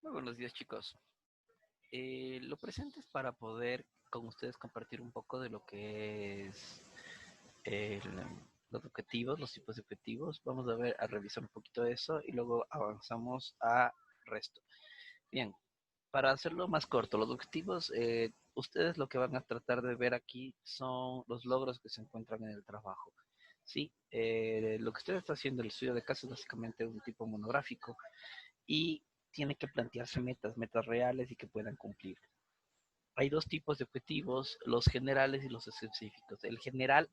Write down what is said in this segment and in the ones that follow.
Muy buenos días, chicos. Lo presente es para poder con ustedes compartir un poco de lo que es el- los objetivos, los tipos de objetivos. Vamos a ver, a revisar un poquito eso y luego avanzamos a resto. Bien, para hacerlo más corto, los objetivos, ustedes lo que van a tratar de ver aquí son los logros que se encuentran en el trabajo. Sí, lo que usted está haciendo, el estudio de caso, es básicamente un tipo monográfico y tiene que plantearse metas, metas reales y que puedan cumplir. Hay dos tipos de objetivos, los generales y los específicos. El general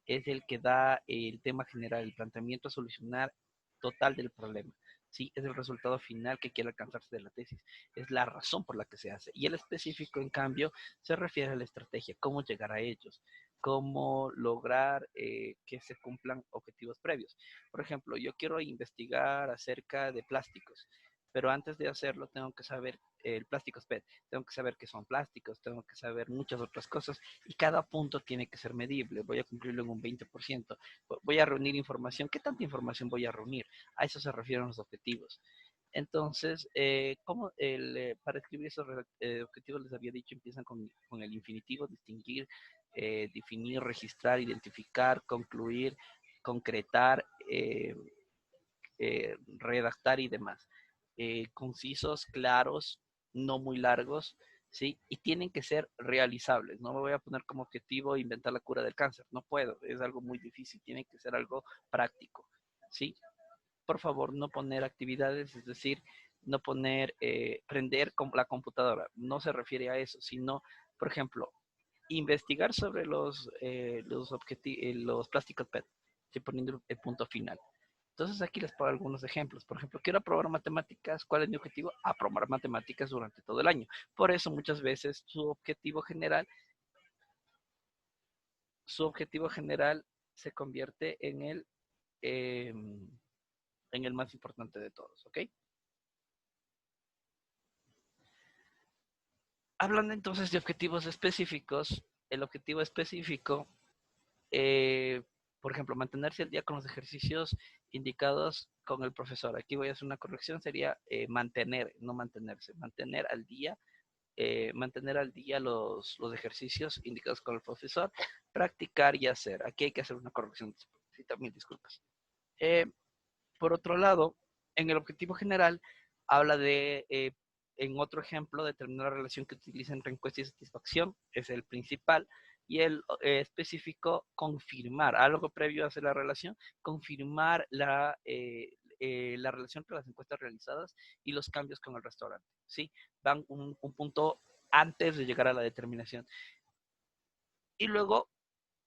es el que da el tema general, el planteamiento a solucionar total del problema. Sí, es el resultado final que quiere alcanzarse de la tesis, es la razón por la que se hace. Y el específico, en cambio, se refiere a la estrategia, cómo llegar a ellos, cómo lograr que se cumplan objetivos previos. Por ejemplo, yo quiero investigar acerca de plásticos, pero antes de hacerlo tengo que saber el plástico es PET, tengo que saber qué son plásticos, tengo que saber muchas otras cosas y cada punto tiene que ser medible. Voy a cumplirlo en un 20%. Voy a reunir información. ¿Qué tanta información voy a reunir? A eso se refieren los objetivos. Entonces, para escribir esos objetivos les había dicho, empiezan con el infinitivo, distinguir, definir, registrar, identificar, concluir, concretar, redactar y demás. Concisos, claros, no muy largos, ¿sí? Y tienen que ser realizables. No me voy a poner como objetivo inventar la cura del cáncer. No puedo, es algo muy difícil. Tiene que ser algo práctico, ¿sí? Por favor, no poner actividades, es decir, no poner prender la computadora. No se refiere a eso, sino, por ejemplo, investigar sobre los plásticos PET. Estoy poniendo el punto final. Entonces aquí les pongo algunos ejemplos. Por ejemplo, quiero aprobar matemáticas. ¿Cuál es mi objetivo? Aprobar matemáticas durante todo el año. Por eso muchas veces su objetivo general se convierte eh, en el más importante de todos, ¿ok? Hablando entonces de objetivos específicos, el objetivo específico, eh, por ejemplo, mantenerse al día con los ejercicios indicados con el profesor. Aquí voy a hacer una corrección, sería mantener, no mantenerse, mantener al día los ejercicios indicados con el profesor, practicar y hacer. Aquí hay que hacer una corrección, sí, también disculpas. Eh, por otro lado, en el objetivo general, habla en otro ejemplo, determinar la relación que utiliza entre encuesta y satisfacción, es el principal, y el específico, confirmar, algo previo a hacer la relación, confirmar la relación entre las encuestas realizadas y los cambios con el restaurante, ¿sí? Van un punto antes de llegar a la determinación. Y luego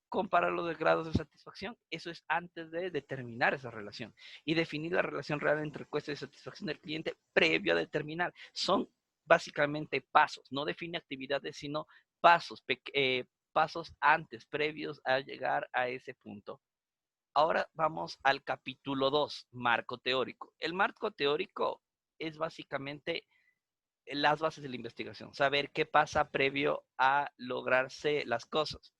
comparar los grados de satisfacción, eso es antes de determinar esa relación y definir la relación real entre encuesta y satisfacción del cliente previo a determinar. Son básicamente pasos, no define actividades, sino pasos antes, previos a llegar a ese punto. Ahora vamos al capítulo 2, marco teórico. El marco teórico es básicamente las bases de la investigación, saber qué pasa previo a lograrse las cosas.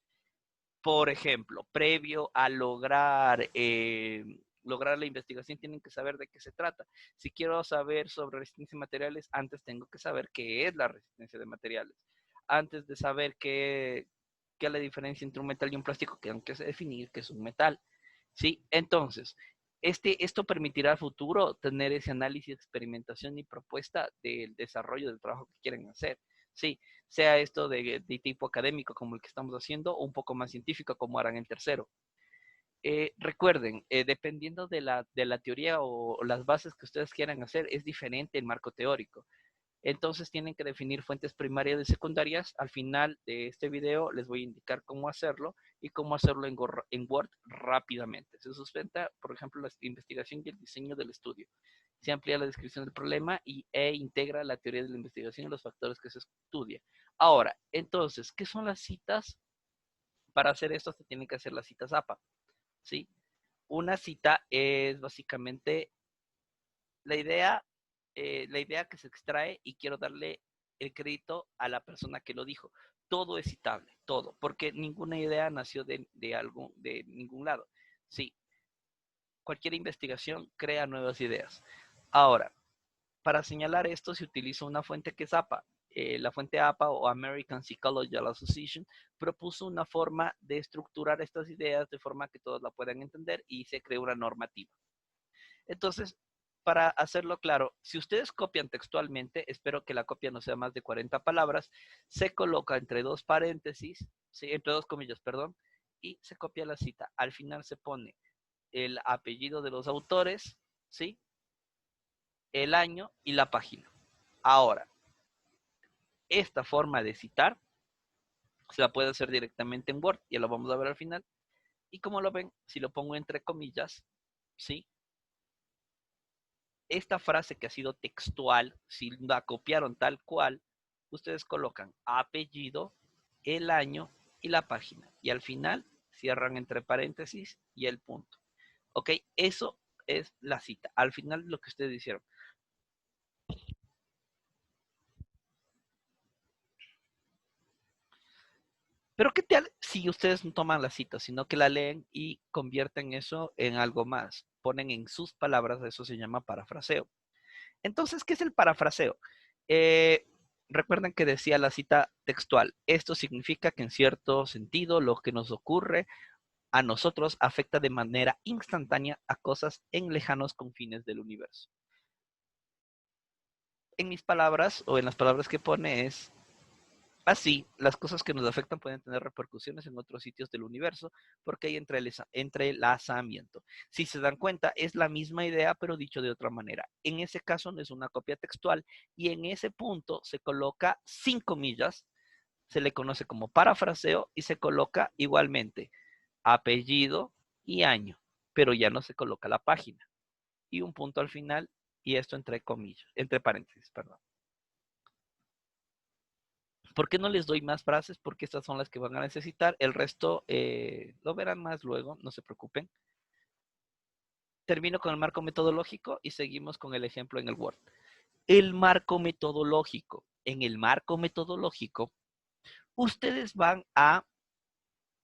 Por ejemplo, previo a lograr la investigación, tienen que saber de qué se trata. Si quiero saber sobre resistencia de materiales, antes tengo que saber qué es la resistencia de materiales. Antes de saber qué es la diferencia entre un metal y un plástico, que tengo que definir qué es un metal. ¿Sí? Entonces, esto permitirá al futuro tener ese análisis, experimentación y propuesta del desarrollo del trabajo que quieren hacer. Sí, sea esto de tipo académico como el que estamos haciendo o un poco más científico como harán el tercero. Recuerden, dependiendo de la teoría o las bases que ustedes quieran hacer, es diferente el marco teórico. Entonces tienen que definir fuentes primarias y secundarias. Al final de este video les voy a indicar cómo hacerlo y cómo hacerlo en Word rápidamente. Se sustenta, por ejemplo, la investigación y el diseño del estudio. Se amplía la descripción del problema e integra la teoría de la investigación y los factores que se estudia. Ahora, entonces, ¿qué son las citas? Para hacer esto se tienen que hacer las citas APA, ¿sí? Una cita es básicamente la idea, la idea que se extrae y quiero darle el crédito a la persona que lo dijo. Todo es citable, todo, porque ninguna idea nació de ningún lado. Sí, cualquier investigación crea nuevas ideas. Ahora, Para señalar esto se utiliza una fuente que es APA. La fuente APA o American Psychological Association propuso una forma de estructurar estas ideas de forma que todos la puedan entender y se creó una normativa. Entonces, para hacerlo claro, si ustedes copian textualmente, espero que la copia no sea más de 40 palabras, se coloca entre dos paréntesis, ¿sí? Entre dos comillas, perdón, y se copia la cita. Al final se pone el apellido de los autores, ¿sí? El año y la página. Ahora, esta forma de citar se la puede hacer directamente en Word, ya lo vamos a ver al final. Y como lo ven, si lo pongo entre comillas, ¿sí? Esta frase que ha sido textual, si la copiaron tal cual, ustedes colocan apellido, el año y la página. Y al final cierran entre paréntesis y el punto. ¿Ok? Eso es la cita. Al final lo que ustedes hicieron. Pero ¿qué tal si ustedes no toman la cita, sino que la leen y convierten eso en algo más? Ponen en sus palabras, eso se llama parafraseo. Entonces, ¿qué es el parafraseo? Eh, Recuerden que decía la cita textual. Esto significa que en cierto sentido lo que nos ocurre a nosotros afecta de manera instantánea a cosas en lejanos confines del universo. En mis palabras o en las palabras que pone es así, las cosas que nos afectan pueden tener repercusiones en otros sitios del universo porque hay entrelazamiento. Si se dan cuenta, es la misma idea, pero dicho de otra manera. En ese caso no es una copia textual y en ese punto se coloca sin comillas, se le conoce como parafraseo y se coloca igualmente apellido y año, pero ya no se coloca la página y un punto al final y esto entre comillas, entre paréntesis, perdón. ¿Por qué no les doy más frases? Porque estas son las que van a necesitar. El resto lo verán más luego, no se preocupen. Termino con el marco metodológico y seguimos con el ejemplo en el Word. El marco metodológico. En el marco metodológico, ustedes van a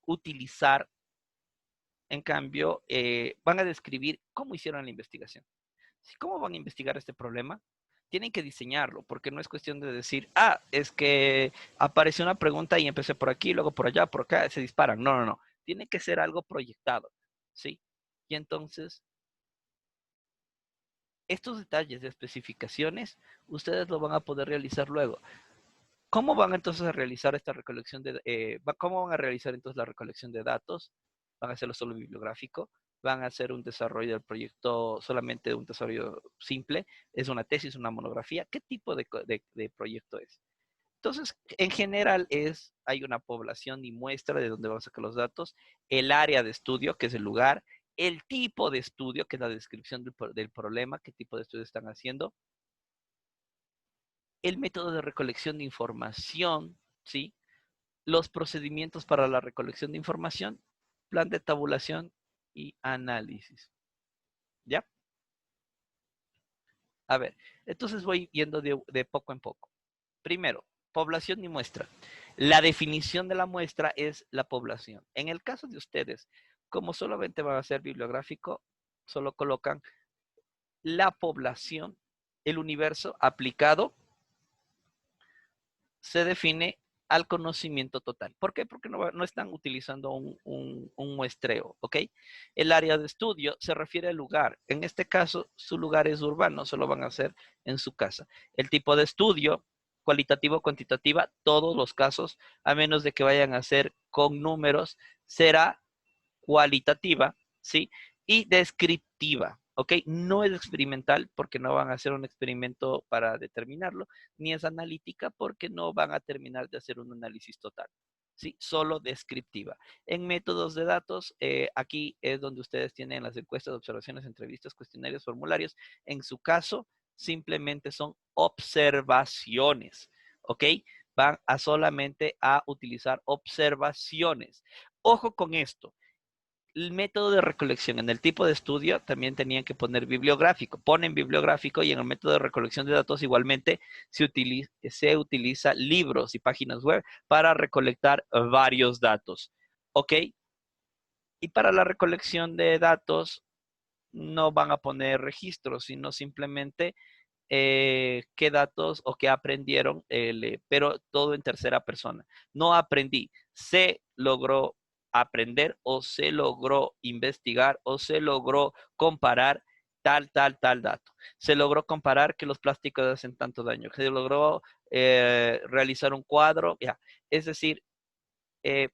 utilizar, en cambio, van a describir cómo hicieron la investigación. ¿Cómo van a investigar este problema? Tienen que diseñarlo, porque no es cuestión de decir, es que apareció una pregunta y empecé por aquí, luego por allá, por acá, se disparan. No, no, no. Tiene que ser algo proyectado, ¿sí? Y entonces, estos detalles de especificaciones, ustedes lo van a poder realizar luego. ¿Cómo van entonces a realizar esta recolección cómo van a realizar entonces la recolección de datos? ¿Van a hacerlo solo bibliográfico? ¿Van a hacer un desarrollo del proyecto solamente un desarrollo simple? ¿Es una tesis, una monografía? ¿Qué tipo de proyecto es? Entonces, en general hay una población y muestra de dónde van a sacar los datos, el área de estudio, que es el lugar, el tipo de estudio, que es la descripción del problema, qué tipo de estudio están haciendo, el método de recolección de información, ¿sí? Los procedimientos para la recolección de información, plan de tabulación y análisis. ¿Ya? A ver, entonces voy yendo de poco en poco. Primero, población y muestra. La definición de la muestra es la población. En el caso de ustedes, como solamente van a ser bibliográfico, solo colocan la población, el universo aplicado se define al conocimiento total. ¿Por qué? Porque no están utilizando un muestreo, ¿ok? El área de estudio se refiere al lugar. En este caso, su lugar es urbano, solo van a hacer en su casa. El tipo de estudio, cualitativo, cuantitativa, todos los casos, a menos de que vayan a hacer con números, será cualitativa, ¿sí? Y descriptiva, ¿ok? No es experimental porque no van a hacer un experimento para determinarlo, ni es analítica porque no van a terminar de hacer un análisis total. ¿Sí? Solo descriptiva. En métodos de datos, aquí es donde ustedes tienen las encuestas, observaciones, entrevistas, cuestionarios, formularios. En su caso, simplemente son observaciones, ¿ok? Van a solamente a utilizar observaciones. Ojo con esto, el método de recolección en el tipo de estudio también tenían que poner bibliográfico. Ponen bibliográfico y en el método de recolección de datos igualmente se utiliza libros y páginas web para recolectar varios datos. ¿Ok? Y para la recolección de datos no van a poner registros, sino simplemente qué datos o qué aprendieron, pero todo en tercera persona. No aprendí, se logró aprender o se logró investigar o se logró comparar tal dato. Se logró comparar que los plásticos hacen tanto daño. Se logró realizar un cuadro. Ya. Es decir, eh,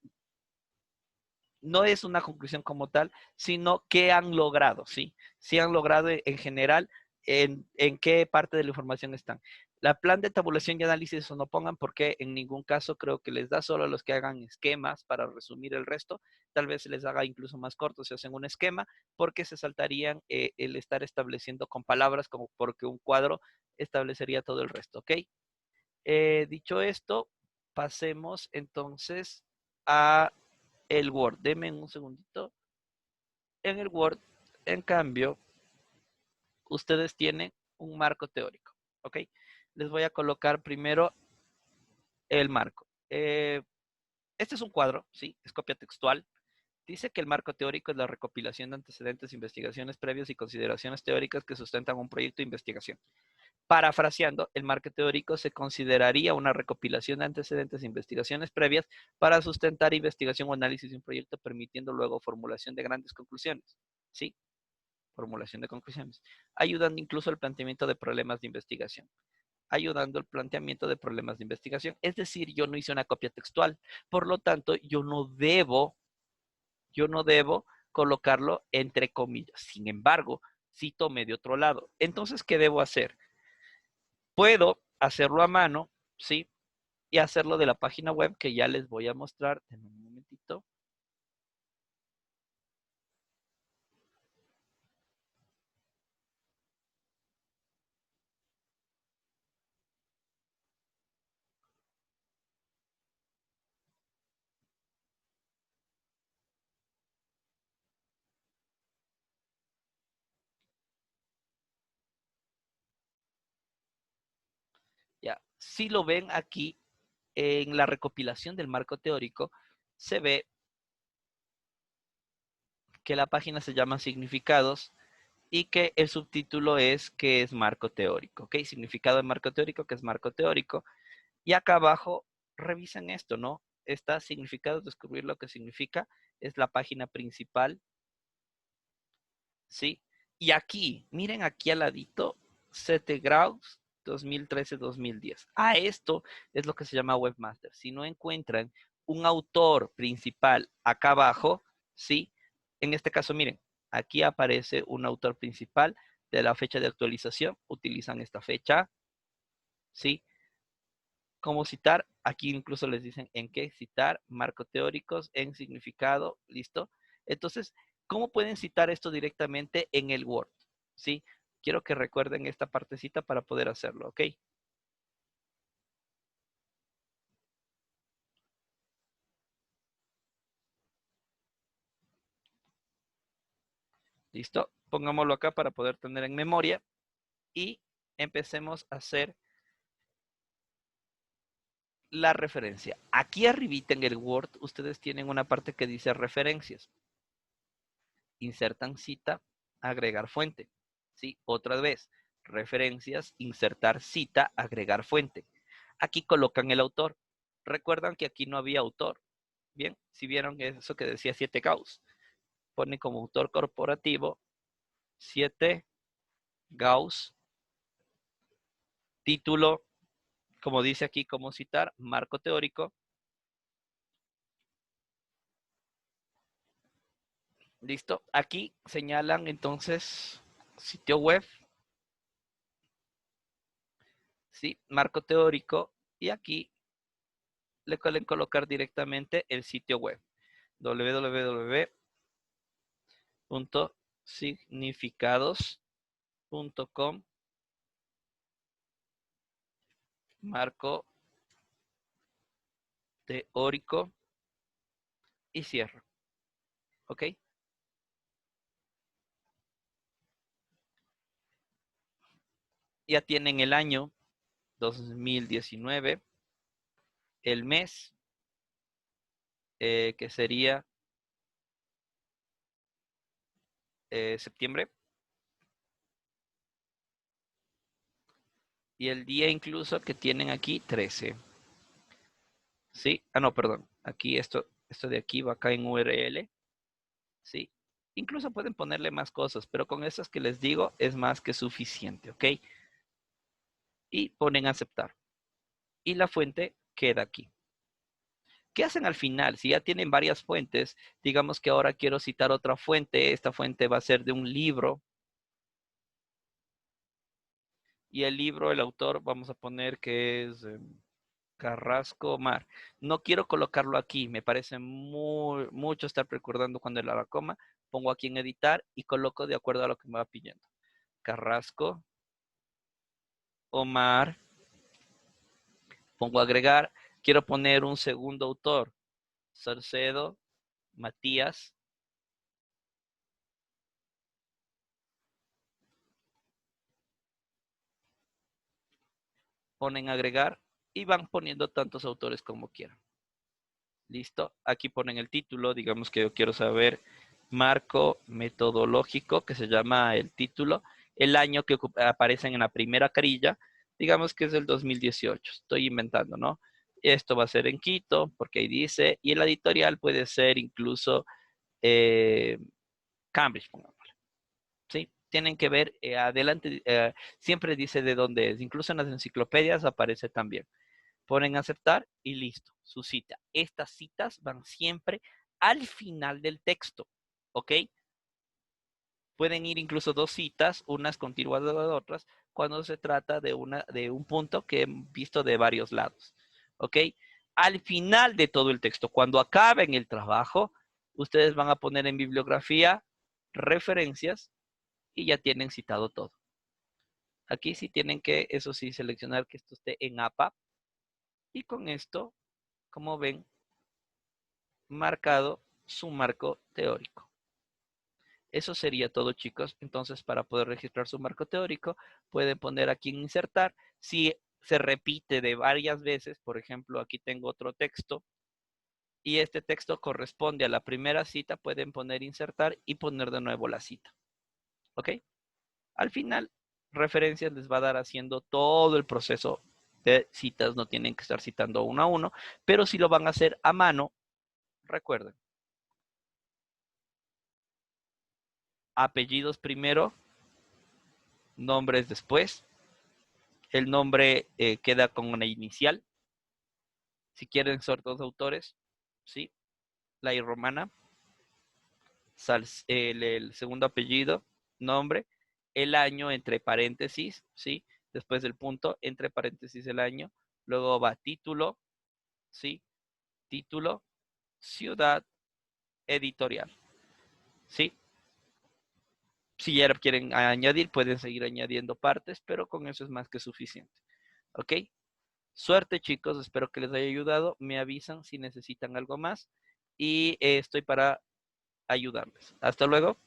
no es una conclusión como tal, sino qué han logrado, ¿sí? Si han logrado en general, en qué parte de la información están. La plan de tabulación y análisis eso no pongan porque en ningún caso creo que les da solo a los que hagan esquemas para resumir el resto. Tal vez se les haga incluso más corto si hacen un esquema porque se saltarían el estar estableciendo con palabras como porque un cuadro establecería todo el resto, ¿ok? Dicho esto, pasemos entonces a el Word. Denme un segundito. En el Word, en cambio, ustedes tienen un marco teórico, ¿ok? Les voy a colocar primero el marco. Este es un cuadro, ¿sí? Es copia textual. Dice que el marco teórico es la recopilación de antecedentes, investigaciones previas y consideraciones teóricas que sustentan un proyecto de investigación. Parafraseando, el marco teórico se consideraría una recopilación de antecedentes e investigaciones previas para sustentar investigación o análisis de un proyecto, permitiendo luego formulación de grandes conclusiones. ¿Sí? Formulación de conclusiones. Ayudando incluso al planteamiento de problemas de investigación. Ayudando al planteamiento de problemas de investigación. Es decir, yo no hice una copia textual. Por lo tanto, yo no debo colocarlo entre comillas. Sin embargo, si tomé de otro lado. Entonces, ¿qué debo hacer? Puedo hacerlo a mano, ¿sí? Y hacerlo de la página web que ya les voy a mostrar en un momentito. Ya, si lo ven aquí en la recopilación del marco teórico, se ve que la página se llama Significados y que el subtítulo es que es marco teórico, ¿ok? Significado de marco teórico, que es marco teórico. Y acá abajo, revisen esto, ¿no? Está significado, descubrir lo que significa, es la página principal, ¿sí? Y aquí, miren aquí al ladito, 7 grados 2013-2010. A esto es lo que se llama webmaster. Si no encuentran un autor principal acá abajo, ¿sí? En este caso, miren, aquí aparece un autor principal de la fecha de actualización. Utilizan esta fecha, ¿sí? ¿Cómo citar? Aquí incluso les dicen en qué citar, marco teóricos, en significado, ¿listo? Entonces, ¿cómo pueden citar esto directamente en el Word? ¿Sí? Quiero que recuerden esta partecita para poder hacerlo, ¿ok? ¿Listo? Pongámoslo acá para poder tener en memoria y empecemos a hacer la referencia. Aquí arribita en el Word, ustedes tienen una parte que dice referencias. Insertan cita, agregar fuente. ¿Sí? Otra vez, referencias, insertar cita, agregar fuente. Aquí colocan el autor. Recuerdan que aquí no había autor. Bien, si vieron eso que decía 7 Gauss, pone como autor corporativo 7 Gauss, título, como dice aquí, cómo citar, marco teórico. Listo. Aquí señalan entonces sitio web, ¿sí? Marco teórico. Y aquí le pueden colocar directamente el sitio web www.significados.com marco teórico y cierro. ¿Ok? Ya tienen el año 2019, el mes que sería septiembre, Y el día incluso que tienen aquí, 13. ¿Sí? Ah, no, perdón. Aquí esto de aquí va acá en URL. ¿Sí? Incluso pueden ponerle más cosas, pero con esas que les digo es más que suficiente, ¿ok? Y ponen aceptar. Y la fuente queda aquí. ¿Qué hacen al final? Si ya tienen varias fuentes, digamos que ahora quiero citar otra fuente, esta fuente va a ser de un libro, y el libro, el autor, vamos a poner que es Carrasco Mar. No quiero colocarlo aquí, me parece mucho estar recordando cuando la coma, pongo aquí en editar y coloco de acuerdo a lo que me va pidiendo. Carrasco, Omar, pongo agregar, quiero poner un segundo autor, Salcedo, Matías, ponen agregar y van poniendo tantos autores como quieran. Listo, aquí ponen el título, digamos que yo quiero saber marco metodológico, que se llama el título, el año que aparecen en la primera carilla, digamos que es el 2018, estoy inventando, ¿no? Esto va a ser en Quito, porque ahí dice, y el editorial puede ser incluso Cambridge, pongámosle, ¿sí? Tienen que ver adelante, siempre dice de dónde es, incluso en las enciclopedias aparece también. Ponen aceptar y listo, su cita. Estas citas van siempre al final del texto, ¿ok? Pueden ir incluso dos citas, unas continuadas de otras, cuando se trata de un punto que he visto de varios lados, ¿ok? Al final de todo el texto, cuando acaben el trabajo, ustedes van a poner en bibliografía referencias y ya tienen citado todo. Aquí sí tienen que, eso sí, seleccionar que esto esté en APA y con esto, como ven, marcado su marco teórico. Eso sería todo, chicos. Entonces, para poder registrar su marco teórico, pueden poner aquí en insertar. Si se repite de varias veces, por ejemplo, aquí tengo otro texto y este texto corresponde a la primera cita, pueden poner insertar y poner de nuevo la cita. ¿Ok? Al final, referencias les va a dar haciendo todo el proceso de citas. No tienen que estar citando uno a uno, pero si lo van a hacer a mano, recuerden, apellidos primero, nombres después. El nombre queda con una inicial. Si quieren ser dos autores, ¿sí? La I romana, el segundo apellido, nombre, el año entre paréntesis, ¿sí? Después del punto, entre paréntesis el año. Luego va título, ¿sí? Título, ciudad, editorial, ¿sí? Si ya quieren añadir, pueden seguir añadiendo partes, pero con eso es más que suficiente. ¿Ok? Suerte, chicos. Espero que les haya ayudado. Me avisan si necesitan algo más y estoy para ayudarles. Hasta luego.